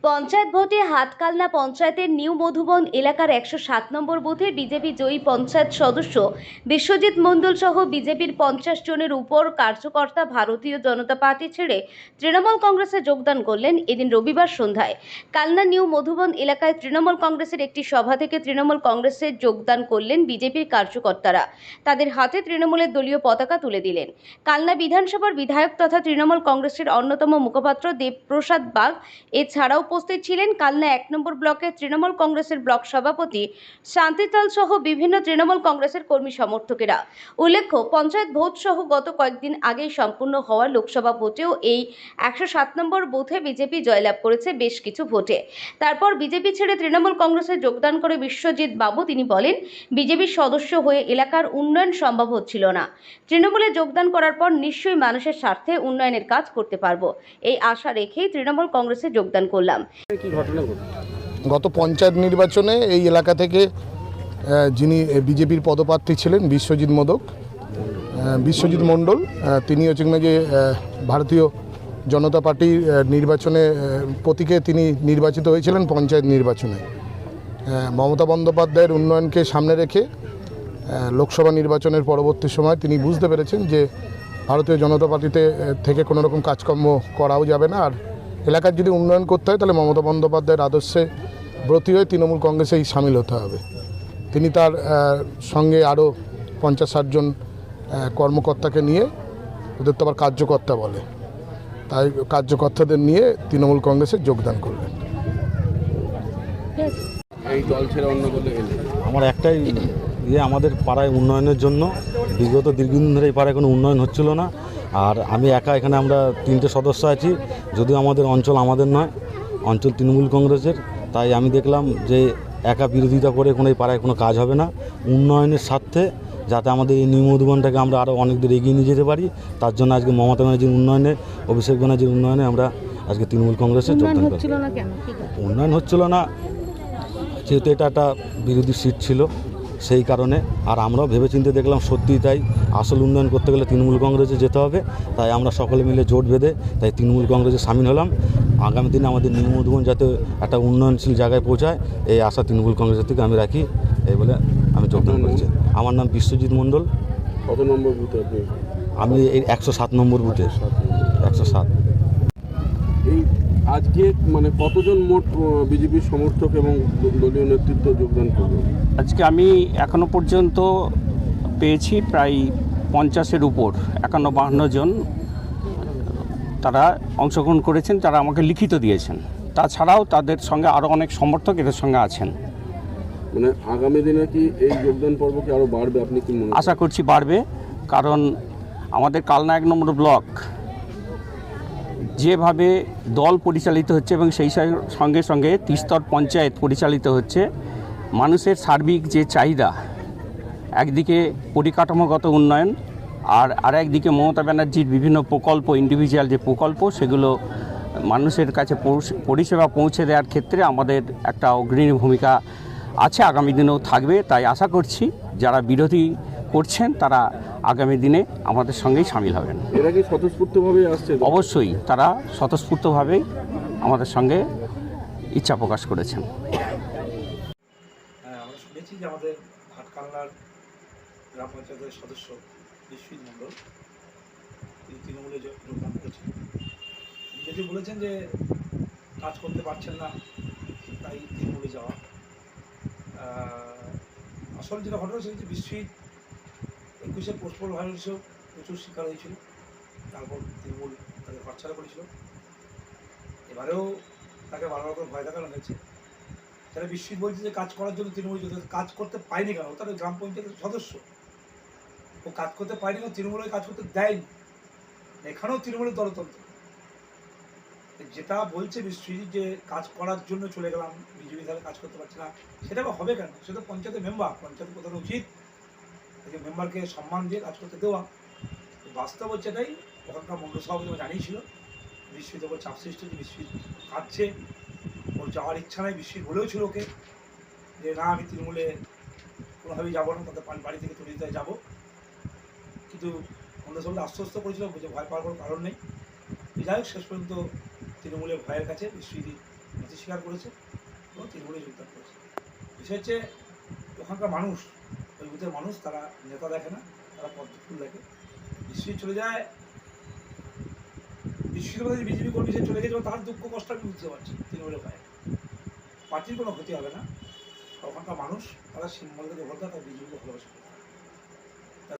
পঞ্চায়েত ভোটে হাটকালনা পঞ্চায়েতের নিউ মধুবন এলাকার 107 নম্বর বুথে বিজেপি জয়ী পঞ্চায়েত সদস্য বিশ্বজিৎ মণ্ডল সহ বিজেপির 50 জনের উপর কার্যকর্তা ভারতীয় জনতা পার্টি ছেড়ে তৃণমূল কংগ্রেসে যোগদান করলেন এদিন রবিবার সন্ধ্যায়। কালনা নিউ মধুবন এলাকায় তৃণমূল কংগ্রেসের একটি সভা থেকে তৃণমূল কংগ্রেসে যোগদান করলেন বিজেপির কার্যকর্তারা। তাদের হাতে তৃণমূলের দলীয় পতাকা তুলে দিলেন। কালনা বিধানসভার বিধায়ক তথা তৃণমূল কংগ্রেসের অন্যতম মুখপাত্র দেবপ্রসাদ বাগ। এছাড়াও উপস্থিত ছিলেন কালনা 1 নম্বর ব্লকের তৃণমূল কংগ্রেসের ব্লক সভাপতি শান্তিতাল সহ বিভিন্ন তৃণমূল কংগ্রেসের কর্মী সমর্থকেরা। উল্লেখ্য, পঞ্চায়েত ভোট সহ গত কয়েকদিন আগেই সম্পূর্ণ হওয়া লোকসভা ভোটেও এই 107 নম্বর বুথে বিজেপি জয়লাভ করেছে বেশ কিছু ভোটে। তারপর বিজেপি ছেড়ে তৃণমূল কংগ্রেসে যোগদান করে বিশ্বজিৎ বাবু তিনি বলেন, বিজেপির সদস্য হয়ে এলাকার উন্নয়ন সম্ভব হচ্ছিল না। তৃণমূলে যোগদান করার পর নিশ্চয়ই মানুষের স্বার্থে উন্নয়নের কাজ করতে পারবো, এই আশা রেখেই তৃণমূল কংগ্রেসে যোগদান করলাম। গত পঞ্চায়েত নির্বাচনে এই এলাকা থেকে যিনি বিজেপির পদপ্রার্থী ছিলেন বিশ্বজিৎ মণ্ডল, তিনি হচ্ছেন যে ভারতীয় জনতা পার্টির নির্বাচনে প্রতীকে তিনি নির্বাচিত হয়েছিলেন পঞ্চায়েত নির্বাচনে। মমতা বন্দ্যোপাধ্যায়ের উন্নয়নকে সামনে রেখে লোকসভা নির্বাচনের পরবর্তী সময় তিনি বুঝতে পেরেছেন যে ভারতীয় জনতা পার্টিতে থেকে কোনো রকম কাজকর্ম করাও যাবে না, আর এলাকার যদি উন্নয়ন করতে হয় তাহলে মমতা বন্দ্যোপাধ্যায়ের আদর্শে ব্রতী হয়ে তৃণমূল কংগ্রেসেই সামিল হতে হবে। তিনি তার সঙ্গে আরও 50-60 জন কর্মকর্তাকে নিয়ে, ওদের তো আবার কার্যকর্তা বলে, তাই কার্যকর্তাদের নিয়ে তৃণমূল কংগ্রেসে যোগদান করলেন। এই দল ছেড়ে অন্য দলে গেলে আমার একটাই আমাদের পাড়ায় উন্নয়নের জন্য বিগত দীর্ঘদিন ধরে এই পাড়ায় কোনো উন্নয়ন হচ্ছিল না, আর আমি একা এখানে আমরা 3টে সদস্য আছি, যদিও আমাদের অঞ্চল আমাদের নয়, অঞ্চল তৃণমূল কংগ্রেসের। তাই আমি দেখলাম যে একা বিরোধিতা করে কোনো এই পাড়ায় কোনো কাজ হবে না, উন্নয়নের স্বার্থে যাতে আমাদের এই নিউ মধুবনটাকে আমরা আরও অনেক দূর এগিয়ে নিয়ে যেতে পারি, তার জন্য আজকে মমতা ব্যানার্জির উন্নয়নে, অভিষেক ব্যানার্জির উন্নয়নে আমরা আজকে তৃণমূল কংগ্রেসে যোগদান করি। উন্নয়ন হচ্ছিল না যেহেতু এটা একটা বিরোধী সিট ছিল, সেই কারণে। আর আমরাও ভেবেচিন্তে দেখলাম সত্যিই তাই, আসল উন্নয়ন করতে গেলে তৃণমূল কংগ্রেসে যেতে হবে, তাই আমরা সকলে মিলে জোট বেঁধে তাই তৃণমূল কংগ্রেসে সামিল হলাম। আগামী দিনে আমাদের নিউ মধুবন যাতে একটা উন্নয়নশীল জায়গায় পৌঁছায়, এই আশা তৃণমূল কংগ্রেসের থেকে আমি রাখি, এই বলে আমি যোগদান করছি। আমার নাম বিশ্বজিৎ মণ্ডল। কত নম্বর বুথে আপনি? আমি এই 107 নম্বর বুথে। 107। এই আজকে মানে কতজন মোট বিজেপির সমর্থক এবং দলীয় নেতৃত্ব যোগদান করবে? আজকে আমি এখনো পর্যন্ত পেয়েছি প্রায় 50-এর উপর, 51-52 জন তারা অংশগ্রহণ করেছেন, তারা আমাকে লিখিত দিয়েছেন। তাছাড়াও তাদের সঙ্গে আরও অনেক সমর্থক এদের সঙ্গে আছেন। মানে আগামী দিনে কি এই যোগদান পর্ব কি আরও বাড়বে, আপনি কি মনে? আশা করছি বাড়বে, কারণ আমাদের কালনা 1 নম্বর ব্লক যেভাবে দল পরিচালিত হচ্ছে এবং সেই সঙ্গে সঙ্গে ত্রিস্তর পঞ্চায়েত পরিচালিত হচ্ছে, মানুষের সার্বিক যে চাহিদা, একদিকে পরিকাঠামোগত উন্নয়ন আর একদিকে মমতা ব্যানার্জির বিভিন্ন প্রকল্প, ইন্ডিভিজুয়াল যে প্রকল্প, সেগুলো মানুষের কাছে পরিষেবা পৌঁছে দেওয়ার ক্ষেত্রে আমাদের একটা অগ্রণী ভূমিকা আছে, আগামী দিনেও থাকবে। তাই আশা করছি যারা বিরোধী করছেন তারা আগামী দিনে আমাদের সঙ্গেই সামিল হবেন। এরা কি স্বতঃস্ফূর্তভাবে আসছে? অবশ্যই তারা স্বতঃস্ফূর্তভাবেই আমাদের সঙ্গে ইচ্ছা প্রকাশ করেছেন। আমরা শুনেছি যে আমাদের হাটকালনার গ্রাম পঞ্চায়েতের সদস্য বিশ্বজিৎ মণ্ডল তিনি তৃণমূলে যোগদান করেছেন। তিনি যদি বলেছেন যে কাজ করতে পারছেন না তাই তৃণমূলে যাওয়া, আসলে যেটা ঘটনা সেটা হচ্ছে বিশ্বজিৎ 21-এ পোস্টপোল ভাইরাসেও প্রচুর শিকার হয়েছিল, তারপর তৃণমূল তাকে খরচারা করেছিল। এবারেও তাকে বারবার করে ভয় দেখানো হয়েছে। যারা বিশ্বজিৎ বলছে যে কাজ করার জন্য তৃণমূল কাজ করতে পায়নি কেন, তারা গ্রাম পঞ্চায়েতের সদস্য, ও কাজ করতে পায়নি কেন, তৃণমূলের কাজ করতে দেয়নি, এখানেও তৃণমূলের দলতন্ত্র। যেটা বলছে বিশ্বজিৎ যে কাজ করার জন্য চলে গেলাম, বিজেপি তাহলে কাজ করতে পারছে না, সেটা হবে কেন? সেটা পঞ্চায়েতের মেম্বার, পঞ্চায়েত প্রধান উচিত মেম্বারকে সম্মান দিয়ে কাজ করতে দেওয়া। বাস্তব হচ্ছে এটাই, ওখানকার মন্ডল সভাপতি জানিয়েছিল বিশ্বজিতের ওপর চাপ সৃষ্টি হচ্ছে, বিশ্বজিৎ কাঁদছে, ওর যাওয়ার ইচ্ছা নাই। বিশ্বজিৎ বলেও ছিল ওকে যে না আমি তৃণমূলে কোনোভাবেই যাবো না, তাদের বাড়ি থেকে তুলে দিতে যাবো, কিন্তু মন্ডল সভাপতি আশ্বস্ত করেছিল যে ভয় পাওয়ার কোনো কারণ নেই। যাই হোক, শেষ পর্যন্ত তৃণমূলের ভয়ের কাছে বিশ্বজিৎ নথি স্বীকার করেছে এবং তৃণমূলে যোগদান করেছে। বিষয় হচ্ছে ওখানকার মানুষ, ওই বুথের মানুষ, তারা নেতা দেখে না, তারা পদ্মফুল দেখে। বিশ্বজিৎ চলে যায়, বিশ্বজিৎ বলে বিজেপি কর্মী সে চলে গেছে, তার দুঃখ কষ্ট আমি বুঝতে পারছি। তৃণমূলের পায়ে পার্টির কোনো ক্ষতি হবে না, ওখানকার মানুষ তারা সিম্বলকে ভোট দেয়, তারা বিজেপিকে ভালোবাসে।